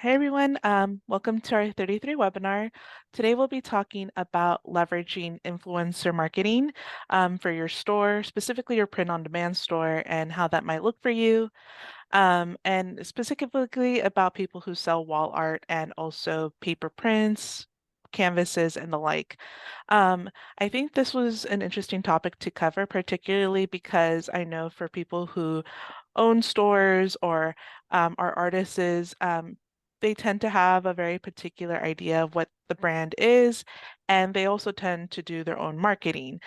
Hi everyone, welcome to our 33 webinar. Today we'll be talking about leveraging influencer marketing for your store, specifically your print-on-demand store, and how that might look for you, and specifically about people who sell wall art and also paper prints, canvases, and the like. Um, I think this was an interesting topic to cover, particularly because I know for people who own stores or are artists, they tend to have a very particular idea of what the brand is, and they also tend to do their own marketing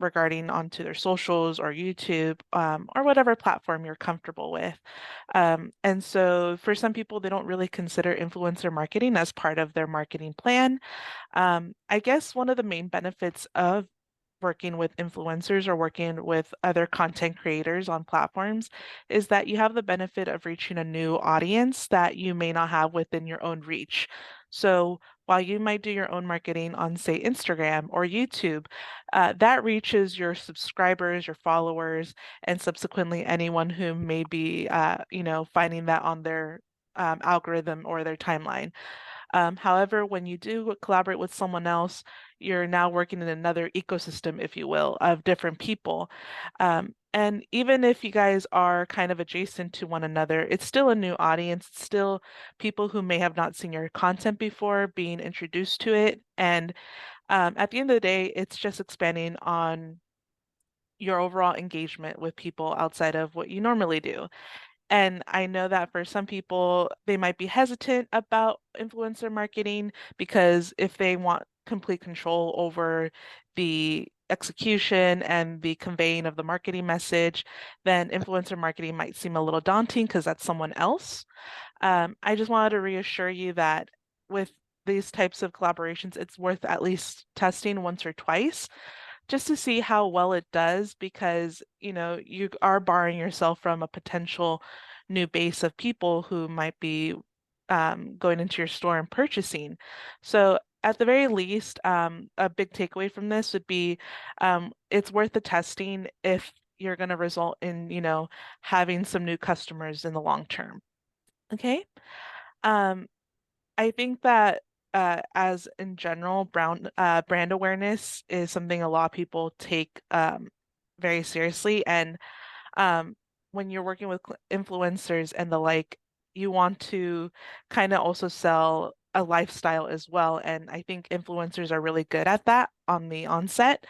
regarding onto their socials or YouTube or whatever platform you're comfortable with. And so for some people, they don't really consider influencer marketing as part of their marketing plan. I guess one of the main benefits of working with influencers or working with other content creators on platforms is that you have the benefit of reaching a new audience that you may not have within your own reach. So while you might do your own marketing on, say, Instagram or YouTube, that reaches your subscribers, your followers, and subsequently anyone who may be, finding that on their algorithm or their timeline. However, when you do collaborate with someone else, you're now working in another ecosystem, if you will, of different people. And even if you guys are kind of adjacent to one another, it's still a new audience. It's still people who may have not seen your content before being introduced to it. And at the end of the day, it's just expanding on your overall engagement with people outside of what you normally do. And I know that for some people, they might be hesitant about influencer marketing because if they want complete control over the execution and the conveying of the marketing message, then influencer marketing might seem a little daunting because that's someone else. I just wanted to reassure you that with these types of collaborations, it's worth at least testing once or twice just to see how well it does because, you are barring yourself from a potential new base of people who might be going into your store and purchasing. So at the very least, a big takeaway from this would be it's worth the testing if you're going to result in, having some new customers in the long term. Okay. Um, I think that as in general, brand awareness is something a lot of people take very seriously. And um, when you're working with influencers and the like, you want to kind of also sell a lifestyle as well. And I think influencers are really good at that on the onset.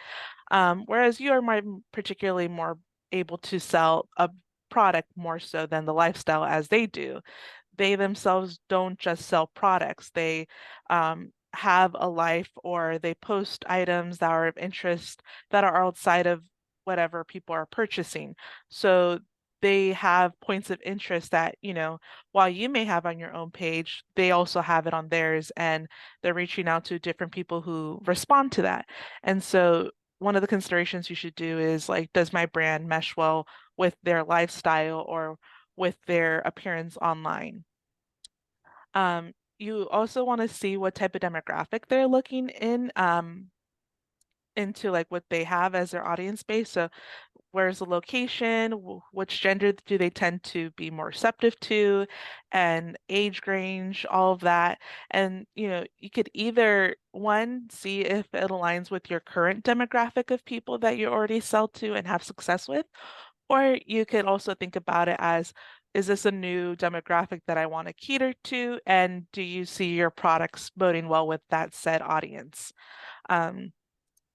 Whereas you are particularly more able to sell a product more so than the lifestyle as they do. They themselves don't just sell products. They have a life or they post items that are of interest that are outside of whatever people are purchasing. So they have points of interest that, while you may have on your own page, they also have it on theirs and they're reaching out to different people who respond to that. And so one of the considerations you should do is like, does my brand mesh well with their lifestyle or with their appearance online? You also want to see what type of demographic they're looking into like what they have as their audience base. So where's the location? Which gender do they tend to be more receptive to? And age range, all of that. And you could either one, see if it aligns with your current demographic of people that you already sell to and have success with, or you could also think about it as, is this a new demographic that I want to cater to? And do you see your products boding well with that said audience? Um,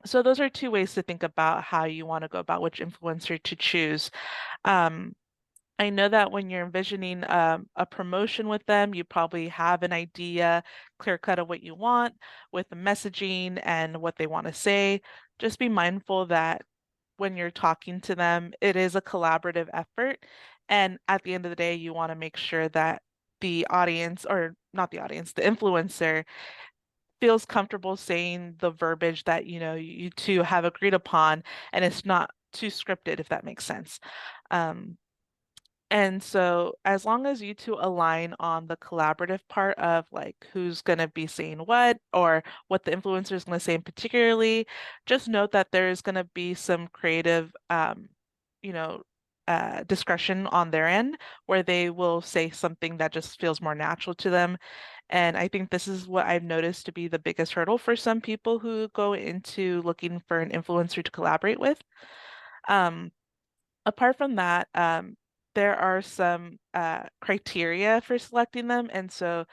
so those are two ways to think about how you want to go about which influencer to choose. Um, I know that when you're envisioning a promotion with them, you probably have an idea, clear cut of what you want with the messaging and what they want to say. Just be mindful that when you're talking to them, it is a collaborative effort. And at the end of the day, you want to make sure that the audience, or not the audience, the influencer feels comfortable saying the verbiage that, you two have agreed upon, and it's not too scripted, if that makes sense. Um, and so, as long as you two align on the collaborative part of like who's going to be saying what or what the influencer is going to say in particularly, just note that there's going to be some creative, you know, discretion on their end where they will say something that just feels more natural to them. And I think this is what I've noticed to be the biggest hurdle for some people who go into looking for an influencer to collaborate with. Um, Apart from that, there are some criteria for selecting them, and so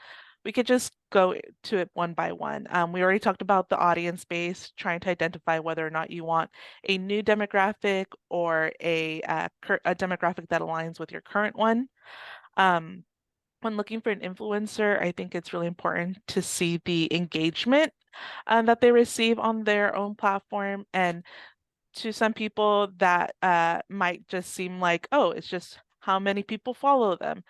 we could just go to it one by one. We already talked about the audience base, trying to identify whether or not you want a new demographic or a demographic that aligns with your current one. Um, when looking for an influencer, I think it's really important to see the engagement that they receive on their own platform. And to some people, that might just seem like, oh, it's just how many people follow them.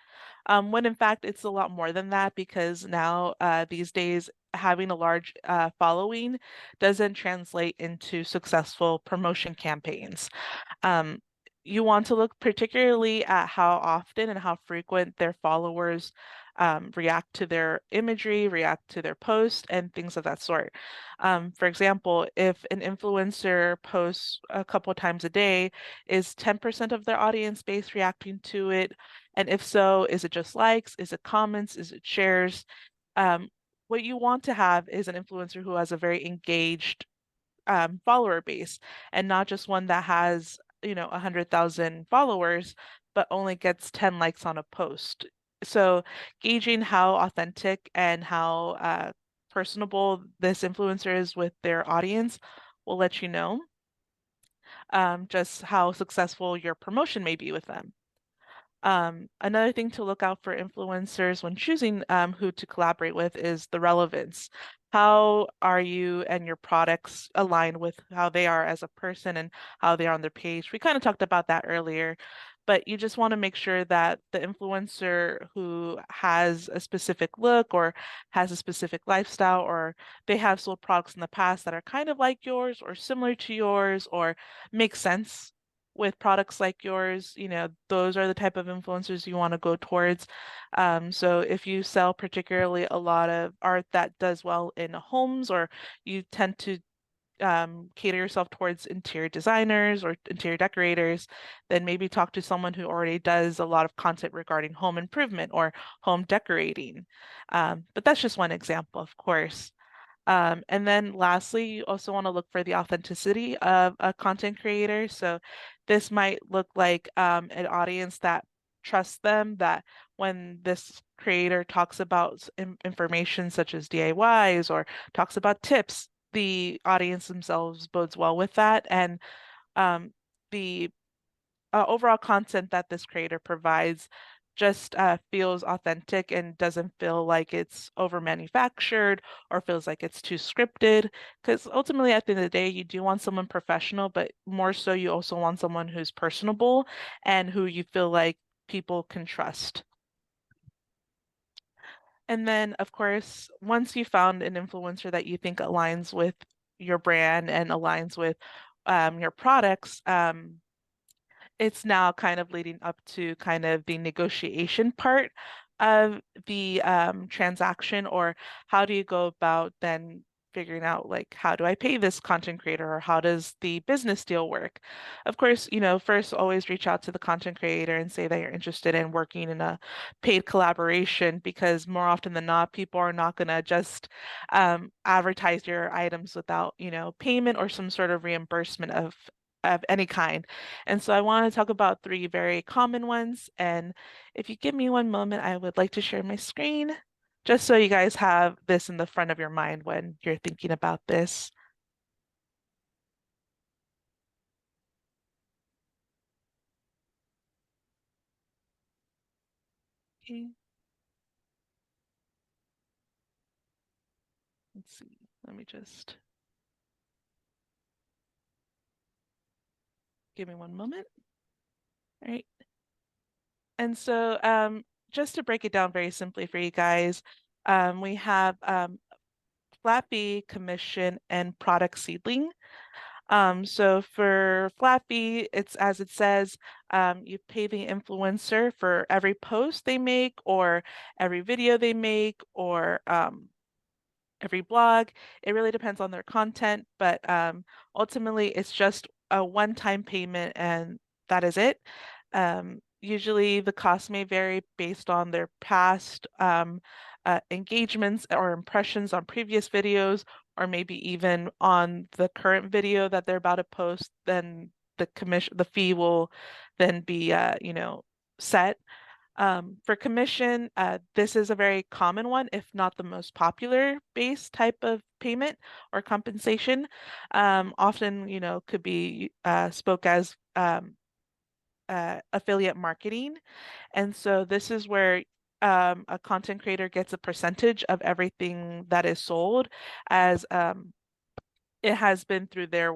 When in fact, it's a lot more than that because now, these days, having a large following doesn't translate into successful promotion campaigns. Um, you want to look particularly at how often and how frequent their followers react to their imagery, react to their posts, and things of that sort. For example, if an influencer posts a couple of times a day, is 10% of their audience base reacting to it? And if so, is it just likes? Is it comments? Is it shares? Um, what you want to have is an influencer who has a very engaged follower base and not just one that has, 100,000 followers, but only gets 10 likes on a post. So gauging how authentic and how personable this influencer is with their audience will let you know just how successful your promotion may be with them. Another thing to look out for influencers when choosing who to collaborate with is the relevance. How are you and your products aligned with how they are as a person and how they are on their page? We kind of talked about that earlier, but you just want to make sure that the influencer who has a specific look or has a specific lifestyle, or they have sold products in the past that are kind of like yours or similar to yours or make sense with products like yours, those are the type of influencers you want to go towards. So if you sell particularly a lot of art that does well in homes, or you tend to cater yourself towards interior designers or interior decorators, then maybe talk to someone who already does a lot of content regarding home improvement or home decorating. But that's just one example, of course. And then lastly, you also want to look for the authenticity of a content creator. So this might look like an audience that trusts them, that when this creator talks about information such as DIYs or talks about tips, the audience themselves bodes well with that. And the overall content that this creator provides just feels authentic and doesn't feel like it's over manufactured or feels like it's too scripted. Because ultimately, at the end of the day, you do want someone professional, but more so, you also want someone who's personable and who you feel like people can trust. And then, of course, once you found an influencer that you think aligns with your brand and aligns with your products, it's now kind of leading up to kind of the negotiation part of the transaction, or how do you go about then figuring out like how do I pay this content creator or how does the business deal work? Of course, first always reach out to the content creator and say that you're interested in working in a paid collaboration, because more often than not, people are not going to just advertise your items without, payment or some sort of reimbursement of any kind. And so I want to talk about three very common ones. And if you give me one moment, I would like to share my screen just so you guys have this in the front of your mind when you're thinking about this. Okay, let's see. Let me just give me one moment. All right. And so just to break it down very simply for you guys, we have flat fee, commission, and product seedling. So for flat fee, it's as it says, you pay the influencer for every post they make, or every video they make, or every blog. It really depends on their content, but ultimately it's just a one-time payment and that is it. Usually the cost may vary based on their past engagements or impressions on previous videos, or maybe even on the current video that they're about to post. Then the fee will then be, set. For commission, this is a very common one, if not the most popular base type of payment or compensation. Often, could be spoke as affiliate marketing. And so this is where a content creator gets a percentage of everything that is sold, as it has been through their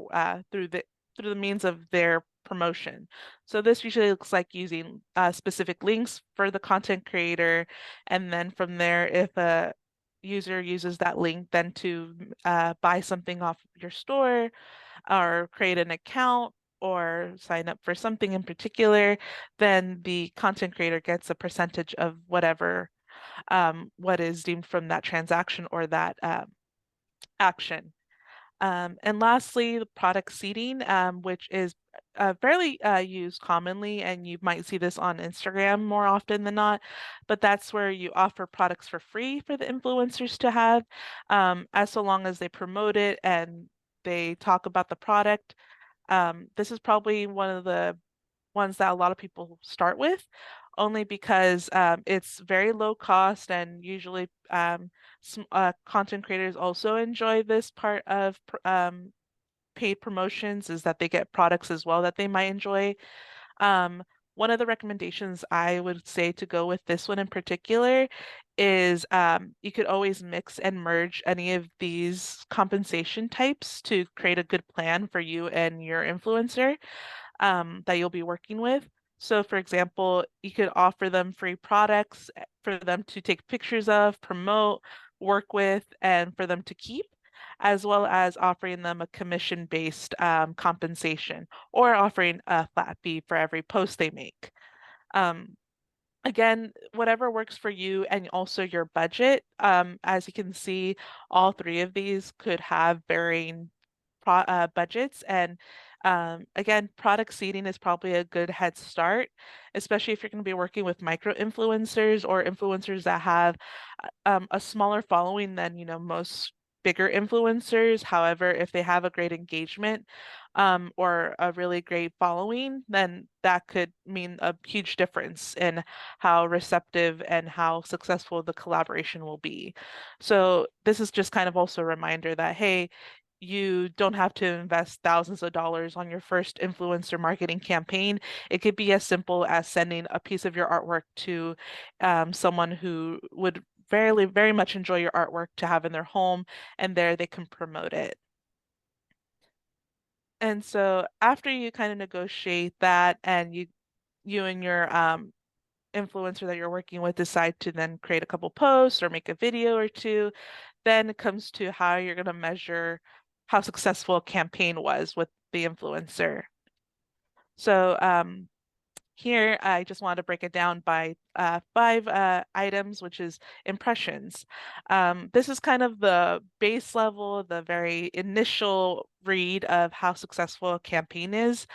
through the means of their promotion. So this usually looks like using specific links for the content creator, and then from there, if a user uses that link then to buy something off your store or create an account or sign up for something in particular, then the content creator gets a percentage of whatever what is deemed from that transaction or that action. And lastly, the product seeding, which is fairly used commonly, and you might see this on Instagram more often than not. But that's where you offer products for free for the influencers to have, as so long as they promote it and they talk about the product. This is probably one of the ones that a lot of people start with, only because it's very low cost, and usually content creators also enjoy this part of paid promotions, is that they get products as well that they might enjoy. Um, One of the recommendations I would say to go with this one in particular is you could always mix and merge any of these compensation types to create a good plan for you and your influencer that you'll be working with. So, for example, you could offer them free products for them to take pictures of, promote, work with, and for them to keep, as well as offering them a commission-based compensation or offering a flat fee for every post they make. Um, Again, whatever works for you and also your budget. As you can see, all three of these could have varying budgets. And again, product seeding is probably a good head start, especially if you're going to be working with micro influencers or influencers that have a smaller following than, most bigger influencers. However, if they have a great engagement or a really great following, then that could mean a huge difference in how receptive and how successful the collaboration will be. So this is just kind of also a reminder that, hey, you don't have to invest thousands of dollars on your first influencer marketing campaign. It could be as simple as sending a piece of your artwork to someone who would very much enjoy your artwork to have in their home, and there they can promote it. And so after you kind of negotiate that and you and your influencer that you're working with decide to then create a couple posts or make a video or two, then it comes to how you're going to measure how successful a campaign was with the influencer. So here I just wanted to break it down by five items, which is impressions. This is kind of the base level, the very initial read of how successful a campaign is.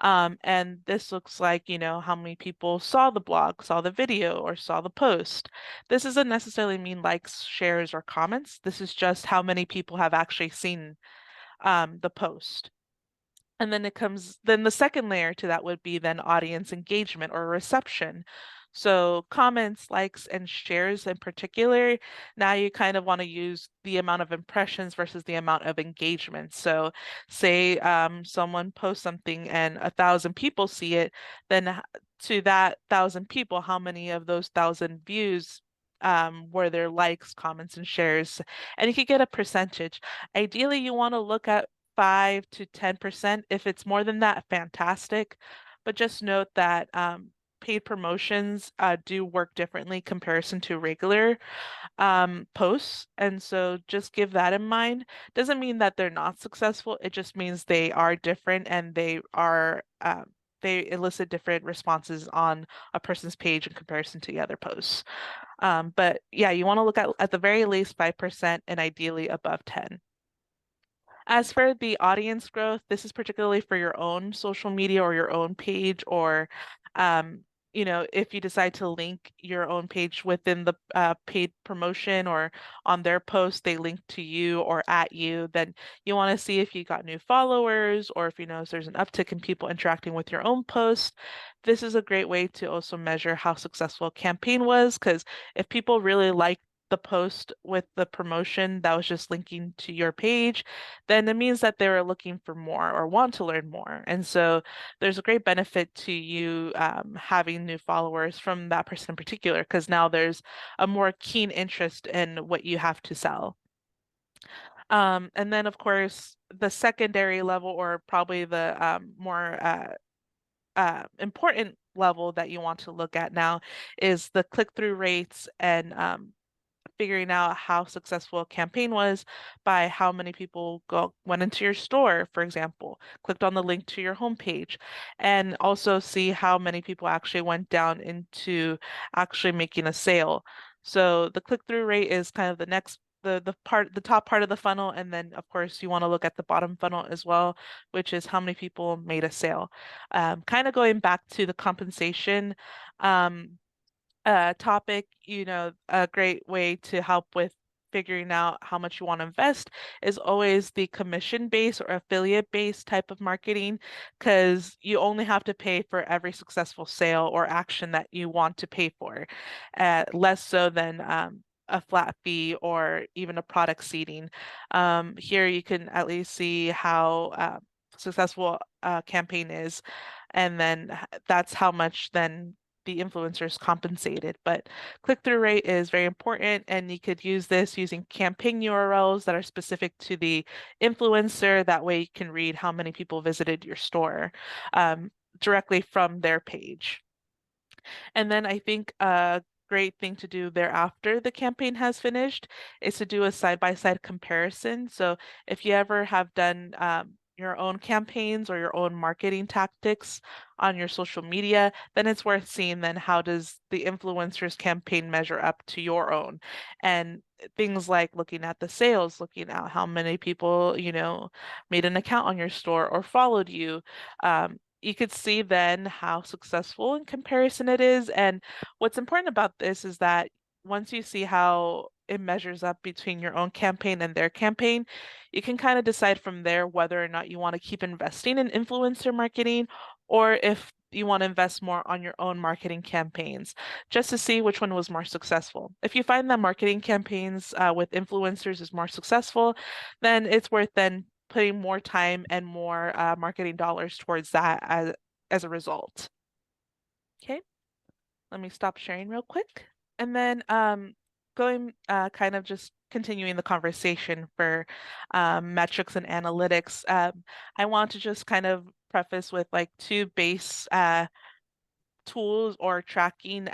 And this looks like, how many people saw the blog, saw the video, or saw the post. This doesn't necessarily mean likes, shares, or comments. This is just how many people have actually seen the post. And then the second layer to that would be then audience engagement or reception. So comments, likes, and shares in particular, now you kind of want to use the amount of impressions versus the amount of engagement. So say someone posts something and 1,000 people see it, then to that 1,000 people, how many of those 1,000 views were there likes, comments, and shares? And you could get a percentage. Ideally, you want to look at 5 to 10%. If it's more than that, fantastic. But just note that paid promotions do work differently comparison to regular posts. And so just give that in mind. Doesn't mean that they're not successful. It just means they are different and they elicit different responses on a person's page in comparison to the other posts. But yeah, you want to look at the very least 5% and ideally above 10. As for the audience growth, this is particularly for your own social media or your own page, or um, if you decide to link your own page within the paid promotion or on their post, they link to you or at you, then you want to see if you got new followers or if you notice there's an uptick in people interacting with your own post. This is a great way to also measure how successful a campaign was, because if people really like the post with the promotion that was just linking to your page, then it means that they were looking for more or want to learn more. And so there's a great benefit to you having new followers from that person in particular, because now there's a more keen interest in what you have to sell. And then, of course, the secondary level, or probably the more important level that you want to look at now, is the click-through rates and figuring out how successful a campaign was by how many people went into your store, for example, clicked on the link to your homepage, and also see how many people actually went down into actually making a sale. So the click-through rate is kind of the next the top part of the funnel, and then of course you want to look at the bottom funnel as well, which is how many people made a sale. Kind of going back to the compensation um, topic, a great way to help with figuring out how much you want to invest is always the commission-based or affiliate-based type of marketing, because you only have to pay for every successful sale or action that you want to pay for, less so than a flat fee or even a product seeding. Here you can at least see how successful a campaign is, and then that's how much then the influencers compensated. But click-through rate is very important, and you could use this using campaign URLs that are specific to the influencer. That way you can read how many people visited your store directly from their page. And then I think a great thing to do thereafter the campaign has finished is to do a side-by-side comparison. So if you ever have done your own campaigns or your own marketing tactics on your social media, then it's worth seeing then how does the influencer's campaign measure up to your own. And things like looking at the sales, looking at how many people, made an account on your store or followed you. You could see then how successful in comparison it is. And what's important about this is that once you see how it measures up between your own campaign and their campaign, you can kind of decide from there whether or not you want to keep investing in influencer marketing, or if you want to invest more on your own marketing campaigns, just to see which one was more successful. If you find that marketing campaigns with influencers is more successful, then it's worth then putting more time and more marketing dollars towards that as a result. Okay, let me stop sharing real quick. And then going kind of just continuing the conversation for metrics and analytics, I want to just kind of preface with like two base tools or tracking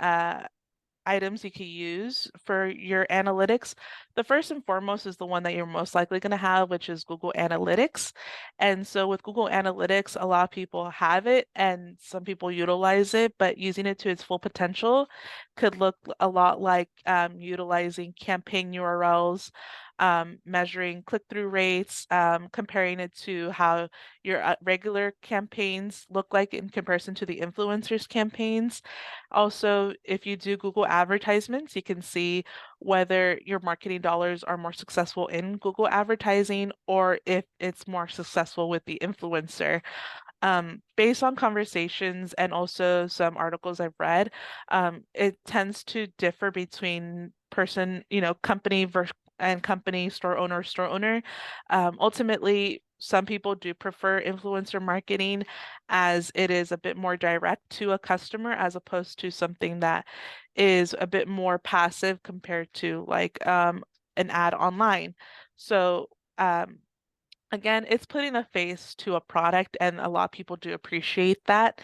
items you can use for your analytics. The first and foremost is the one that you're most likely going to have, which is Google Analytics. And so with Google Analytics, a lot of people have it and some people utilize it, but using it to its full potential could look a lot like utilizing campaign URLs, measuring click-through rates, comparing it to how your regular campaigns look like in comparison to the influencers' campaigns. Also, if you do Google advertisements, you can see whether your marketing dollars are more successful in Google advertising or if it's more successful with the influencer. Based on conversations and also some articles I've read, it tends to differ between person, company and company, store owner. Ultimately, some people do prefer influencer marketing as it is a bit more direct to a customer as opposed to something that is a bit more passive compared to like an ad online. So, again, it's putting a face to a product, and a lot of people do appreciate that.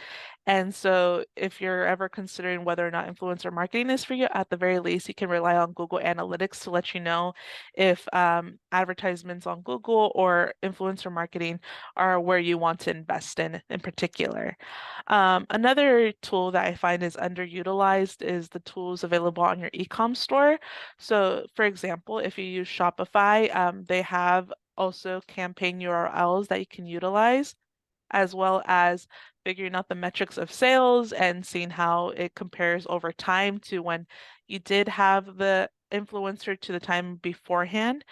And so, if you're ever considering whether or not influencer marketing is for you, at the very least, you can rely on Google Analytics to let you know if advertisements on Google or influencer marketing are where you want to invest in particular. Another tool that I find is underutilized is the tools available on your e-com store. So, for example, if you use Shopify, they have also campaign URLs that you can utilize, as well as figuring out the metrics of sales and seeing how it compares over time to when you did have the influencer to the time beforehand.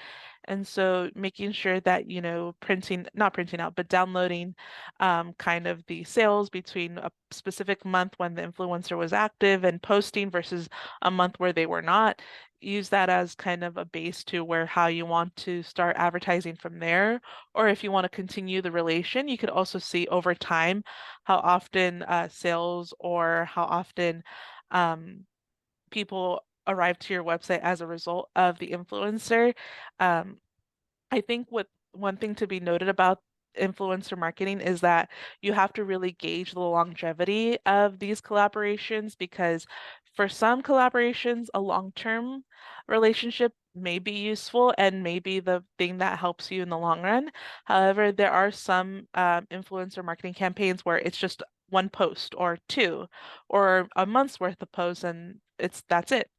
And so making sure that, not printing out, but downloading kind of the sales between a specific month when the influencer was active and posting versus a month where they were not. Use that as kind of a base to where how you want to start advertising from there. Or if you want to continue the relation, you could also see over time how often sales or how often um, people arrive to your website as a result of the influencer. Um, I think what one thing to be noted about influencer marketing is that you have to really gauge the longevity of these collaborations because for some collaborations, a long-term relationship may be useful and may be the thing that helps you in the long run. However, there are some influencer marketing campaigns where it's just one post or two or a month's worth of posts and that's it.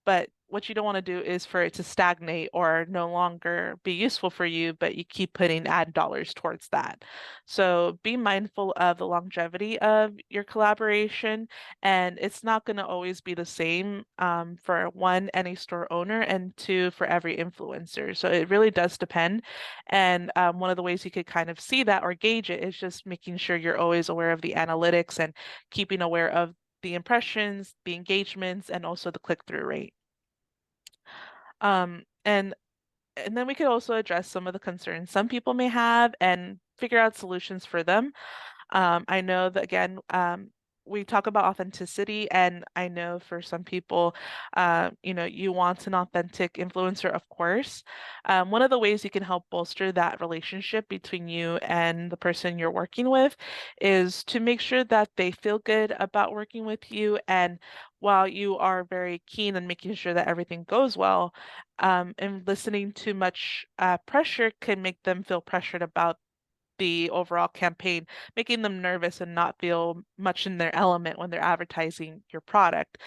But what you don't want to do is for it to stagnate or no longer be useful for you, but you keep putting ad dollars towards that. So be mindful of the longevity of your collaboration, and it's not going to always be the same for one, any store owner, and two, for every influencer. So it really does depend. And one of the ways you could kind of see that or gauge it is just making sure you're always aware of the analytics and keeping aware of the impressions, the engagements, and also the click-through rate. Um, and and then we could also address some of the concerns some people may have and figure out solutions for them. I know that again, we talk about authenticity, and I know for some people, you want an authentic influencer, of course. One of the ways you can help bolster that relationship between you and the person you're working with is to make sure that they feel good about working with you. And while you are very keen on making sure that everything goes well, and listening to much pressure can make them feel pressured about the overall campaign, making them nervous and not feel much in their element when they're advertising your product.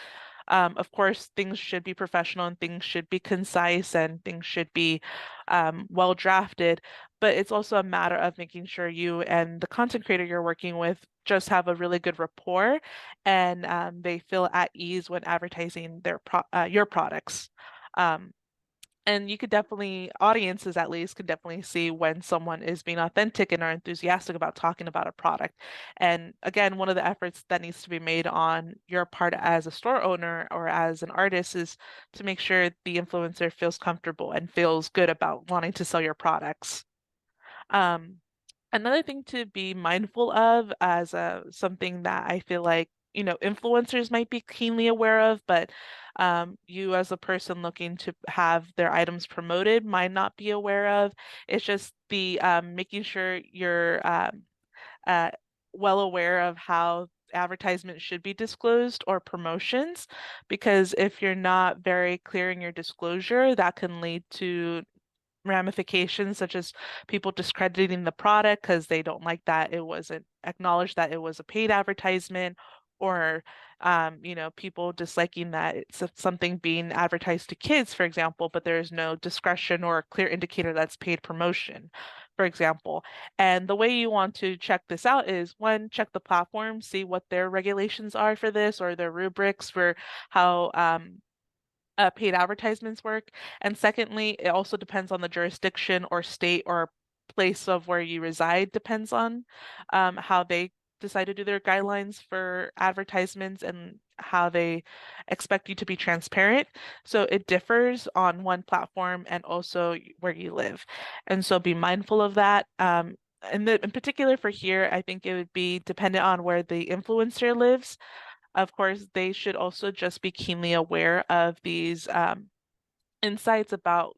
Of course, things should be professional and things should be concise and things should be well drafted, but it's also a matter of making sure you and the content creator you're working with just have a really good rapport and they feel at ease when advertising your products. Um, and you could definitely, audiences at least, could definitely see when someone is being authentic and are enthusiastic about talking about a product. And again, one of the efforts that needs to be made on your part as a store owner or as an artist is to make sure the influencer feels comfortable and feels good about wanting to sell your products. Um, Another thing to be mindful of as something that I feel like, influencers might be keenly aware of, but you as a person looking to have their items promoted might not be aware of. It's just the making sure you're uh, well aware of how advertisements should be disclosed or promotions, because if you're not very clear in your disclosure, that can lead to ramifications such as people discrediting the product because they don't like that it wasn't acknowledged that it was a paid advertisement, or people disliking that it's something being advertised to kids, for example, but there's no discretion or clear indicator that's paid promotion, for example. And the way you want to check this out is, one, check the platform, see what their regulations are for this or their rubrics for how paid advertisements work. And secondly, it also depends on the jurisdiction or state or place of where you reside, depends on how they decide to do their guidelines for advertisements and how they expect you to be transparent. So it differs on one platform and also where you live. And so be mindful of that. In particular for here, I think it would be dependent on where the influencer lives. Of course, they should also just be keenly aware of these insights about,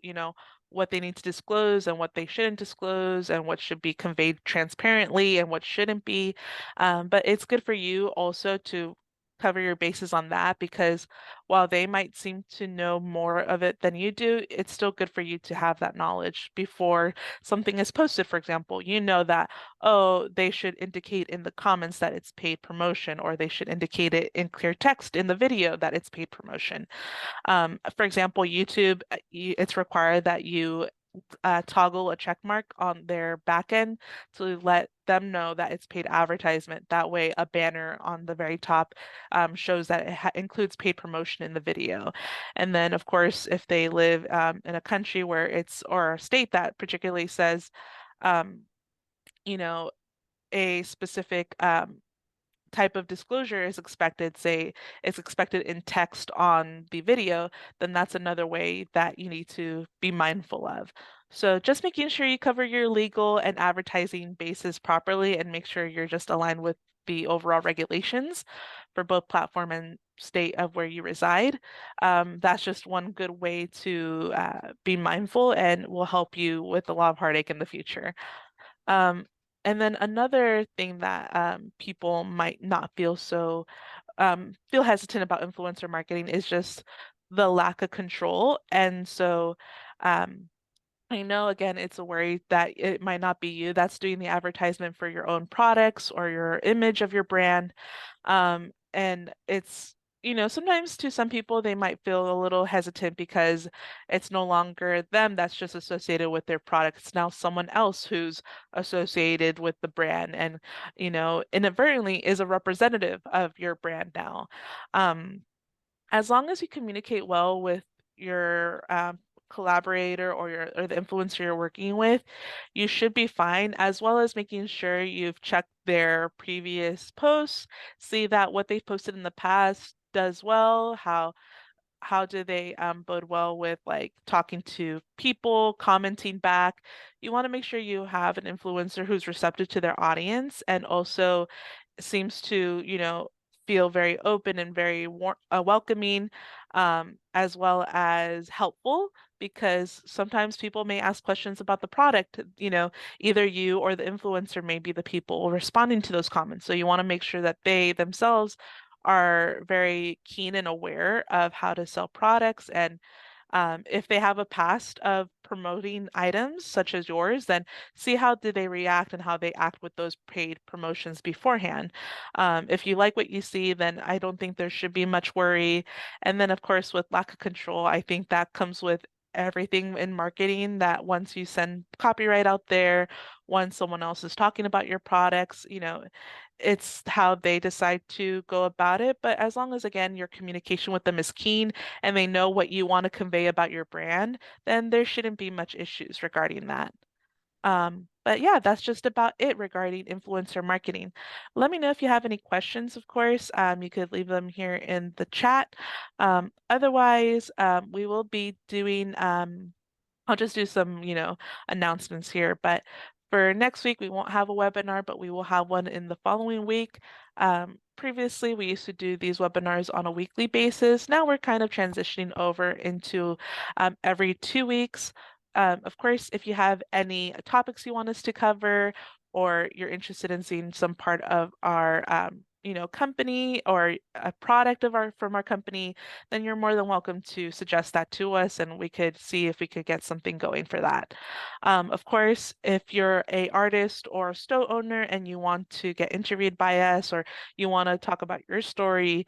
what they need to disclose and what they shouldn't disclose and what should be conveyed transparently and what shouldn't be. But it's good for you also to cover your bases on that, because while they might seem to know more of it than you do, it's still good for you to have that knowledge before something is posted. For example, you know that, oh, they should indicate in the comments that it's paid promotion, or they should indicate it in clear text in the video that it's paid promotion. For example, YouTube, it's required that you toggle a check mark on their back end to let them know that it's paid advertisement. That way, a banner on the very top shows that it includes paid promotion in the video. And then, of course, if they live in a country where it's or a state that particularly says, um, you know, a specific type of disclosure is expected, say it's expected in text on the video, then that's another way that you need to be mindful of. So just making sure you cover your legal and advertising bases properly and make sure you're just aligned with the overall regulations for both platform and state of where you reside. That's just one good way to be mindful and will help you with a lot of heartache in the future. Um, and then another thing that people might not feel hesitant about influencer marketing is just the lack of control. And so um, I know, again, it's a worry that it might not be you that's doing the advertisement for your own products or your image of your brand. And it's, sometimes to some people, they might feel a little hesitant because it's no longer them that's just associated with their product. It's now someone else who's associated with the brand and, inadvertently is a representative of your brand now. Um, as long as you communicate well with your collaborator or the influencer you're working with, you should be fine, as well as making sure you've checked their previous posts, see that what they've posted in the past does well, how do they bode well with like talking to people, commenting back. You want to make sure you have an influencer who's receptive to their audience and also seems to, feel very open and very welcoming, as well as helpful, because sometimes people may ask questions about the product. Either you or the influencer may be the people responding to those comments. So you want to make sure that they themselves are very keen and aware of how to sell products and if they have a past of promoting items such as yours, then see how do they react and how they act with those paid promotions beforehand. If you like what you see, then I don't think there should be much worry. And then, of course, with lack of control, I think that comes with everything in marketing that once you send copyright out there, once someone else is talking about your products, it's how they decide to go about it. But as long as, again, your communication with them is keen and they know what you want to convey about your brand, then there shouldn't be much issues regarding that. But yeah, that's just about it regarding influencer marketing. Let me know if you have any questions, of course. You could leave them here in the chat. Otherwise, we will be doing I'll just do some, announcements here. But for next week, we won't have a webinar, but we will have one in the following week. Previously, we used to do these webinars on a weekly basis. Now we're kind of transitioning over into every 2 weeks. Of course, if you have any topics you want us to cover, or you're interested in seeing some part of our company or a product of our from our company, then you're more than welcome to suggest that to us and we could see if we could get something going for that. Of course, if you're a artist or a store owner and you want to get interviewed by us or you want to talk about your story,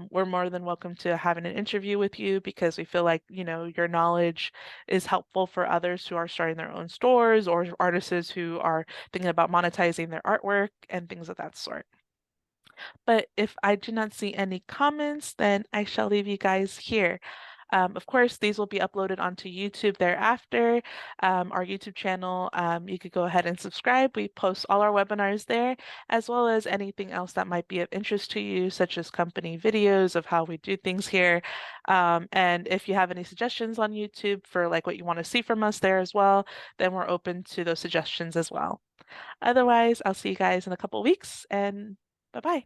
we're more than welcome to having an interview with you because we feel like, your knowledge is helpful for others who are starting their own stores or artists who are thinking about monetizing their artwork and things of that sort. But if I do not see any comments, then I shall leave you guys here. Of course, these will be uploaded onto YouTube thereafter. Our YouTube channel, you could go ahead and subscribe. We post all our webinars there, as well as anything else that might be of interest to you, such as company videos of how we do things here. And if you have any suggestions on YouTube for like what you want to see from us there as well, then we're open to those suggestions as well. Otherwise, I'll see you guys in a couple weeks and bye-bye.